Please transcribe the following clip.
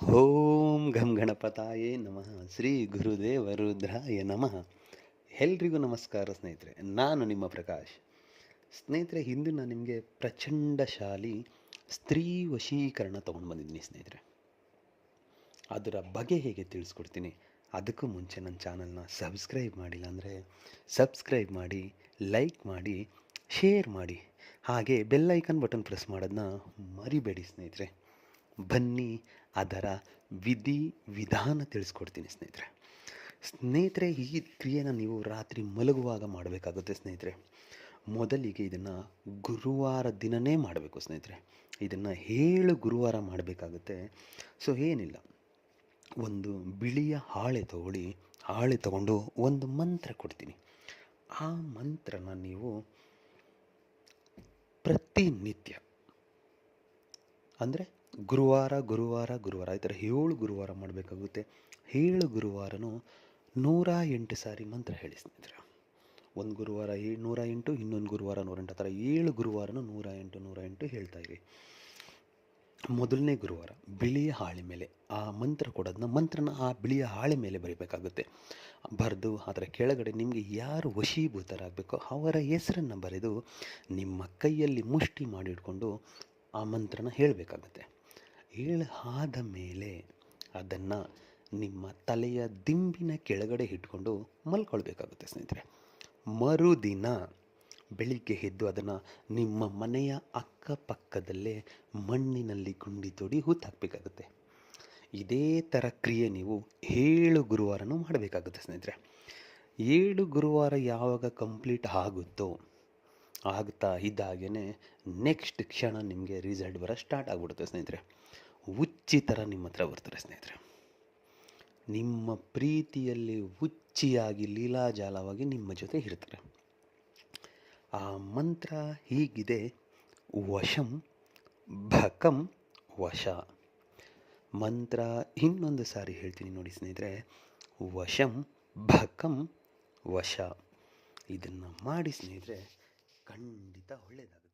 ಓಂ ಘಂ ಗಣಪತಾಯೇ ನಮಃ ಶ್ರೀ ಗುರುದೇವ ರುದ್ರಾಯ ನಮಃ. ಎಲ್ರಿಗೂ ನಮಸ್ಕಾರ ಸ್ನೇಹಿತರೆ, ನಾನು ನಿಮ್ಮ ಪ್ರಕಾಶ್. ಸ್ನೇಹಿತರೆ, ಇಂದು ನಾನು ನಿಮಗೆ ಪ್ರಚಂಡಶಾಲಿ ಸ್ತ್ರೀ ವಶೀಕರಣ ತೊಗೊಂಡು ಬಂದಿದ್ದೀನಿ ಸ್ನೇಹಿತರೆ. ಅದರ ಬಗೆ ಹೇಗೆ ತಿಳಿಸ್ಕೊಡ್ತೀನಿ. ಅದಕ್ಕೂ ಮುಂಚೆ ನನ್ನ ಚಾನಲ್ನ ಸಬ್ಸ್ಕ್ರೈಬ್ ಮಾಡಿಲ್ಲ ಅಂದರೆ ಸಬ್ಸ್ಕ್ರೈಬ್ ಮಾಡಿ, ಲೈಕ್ ಮಾಡಿ, ಶೇರ್ ಮಾಡಿ, ಹಾಗೆ ಬೆಲ್ಲೈಕನ್ ಬಟನ್ ಪ್ರೆಸ್ ಮಾಡೋದನ್ನ ಮರಿಬೇಡಿ ಸ್ನೇಹಿತರೆ. ಬನ್ನಿ ಅದರ ವಿಧಾನ ತಿಳಿಸ್ಕೊಡ್ತೀನಿ ಸ್ನೇಹಿತರೆ. ಈ ಕ್ರಿಯೆನ ನೀವು ರಾತ್ರಿ ಮಲಗುವಾಗ ಮಾಡಬೇಕಾಗುತ್ತೆ ಸ್ನೇಹಿತರೆ. ಮೊದಲಿಗೆ ಇದನ್ನು ಗುರುವಾರ ದಿನವೇ ಮಾಡಬೇಕು ಸ್ನೇಹಿತರೆ. ಇದನ್ನು 7 ಗುರುವಾರ ಮಾಡಬೇಕಾಗುತ್ತೆ. ಸೊ ಏನಿಲ್ಲ, ಒಂದು ಬಿಳಿಯ ಹಾಳೆ ತಗೊಳ್ಳಿ. ಹಾಳೆ ತಗೊಂಡು ಒಂದು ಮಂತ್ರ ಕೊಡ್ತೀನಿ. ಆ ಮಂತ್ರನ ನೀವು ಪ್ರತಿನಿತ್ಯ ಅಂದರೆ ಗುರುವಾರ ಈ ಥರ 7 ಗುರುವಾರ ಮಾಡಬೇಕಾಗುತ್ತೆ. 7 ಗುರುವಾರನೂ 108 ಸಾರಿ ಮಂತ್ರ ಹೇಳಿ ಸ್ನೇಹಿತರೆ. ಒಂದು ಗುರುವಾರ 108, ಇನ್ನೊಂದು ಗುರುವಾರ 108, ಆ ಥರ 7 ಗುರುವಾರನೂ 108 ಹೇಳ್ತಾ ಇರಿ. ಮೊದಲನೇ ಗುರುವಾರ ಬಿಳಿಯ ಹಾಳೆ ಮೇಲೆ ಆ ಮಂತ್ರ ಕೊಡೋದನ್ನ ಮಂತ್ರನ ಆ ಬಿಳಿಯ ಹಾಳೆ ಮೇಲೆ ಬರೀಬೇಕಾಗುತ್ತೆ. ಬರೆದು ಅದರ ಕೆಳಗಡೆ ನಿಮಗೆ ಯಾರು ವಶೀಭೂತರಾಗಬೇಕೋ ಅವರ ಹೆಸರನ್ನು ಬರೆದು ನಿಮ್ಮ ಕೈಯಲ್ಲಿ ಮುಷ್ಟಿ ಮಾಡಿಟ್ಕೊಂಡು ಆ ಮಂತ್ರನ ಹೇಳಬೇಕಾಗತ್ತೆ. ಆದ ಮೇಲೆ ಅದನ್ನು ನಿಮ್ಮ ತಲೆಯ ದಿಂಬಿನ ಕೆಳಗಡೆ ಇಟ್ಕೊಂಡು ಮಲ್ಕೊಳ್ಬೇಕಾಗುತ್ತೆ ಸ್ನೇಹಿತರೆ. ಮರುದಿನ ಬೆಳಿಗ್ಗೆ ಎದ್ದು ಅದನ್ನು ನಿಮ್ಮ ಮನೆಯ ಅಕ್ಕಪಕ್ಕದಲ್ಲೇ ಮಣ್ಣಿನಲ್ಲಿ ಗುಂಡಿ ತೋಡಿ ಹೂತಾಕಬೇಕಾಗುತ್ತೆ. ಇದೇ ಥರ ಕ್ರಿಯೆ ನೀವು 7 ಗುರುವಾರನೂ ಮಾಡಬೇಕಾಗುತ್ತೆ ಸ್ನೇಹಿತರೆ. 7 ಗುರುವಾರ ಯಾವಾಗ ಕಂಪ್ಲೀಟ್ ಆಗುತ್ತೋ ಆಗ್ತಾ ಇದ್ದಾಗೇ ನೆಕ್ಸ್ಟ್ ಕ್ಷಣ ನಿಮಗೆ ರಿಸಲ್ಟ್ ಬರೋ ಸ್ಟಾರ್ಟ್ ಆಗಿಬಿಡುತ್ತೆ ಸ್ನೇಹಿತರೆ. ಹುಚ್ಚಿ ಥರ ನಿಮ್ಮ ಹತ್ರ ಬರ್ತಾರೆ ಸ್ನೇಹಿತರೆ. ನಿಮ್ಮ ಪ್ರೀತಿಯಲ್ಲಿ ಹುಚ್ಚಿಯಾಗಿ ಲೀಲಾಜಾಲವಾಗಿ ನಿಮ್ಮ ಜೊತೆ ಇರ್ತಾರೆ. ಆ ಮಂತ್ರ ಹೀಗಿದೆ: ವಶಂ ಭಕಂ ವಶ. ಮಂತ್ರ ಇನ್ನೊಂದು ಸಾರಿ ಹೇಳ್ತೀನಿ ನೋಡಿ ಸ್ನೇಹಿತರೆ. ವಶಂ ಭಕಂ ವಶ. ಇದನ್ನು ಮಾಡಿ ಸ್ನೇಹಿತರೆ, ಖಂಡಿತ ಒಳ್ಳೆಯದಾಗುತ್ತೆ.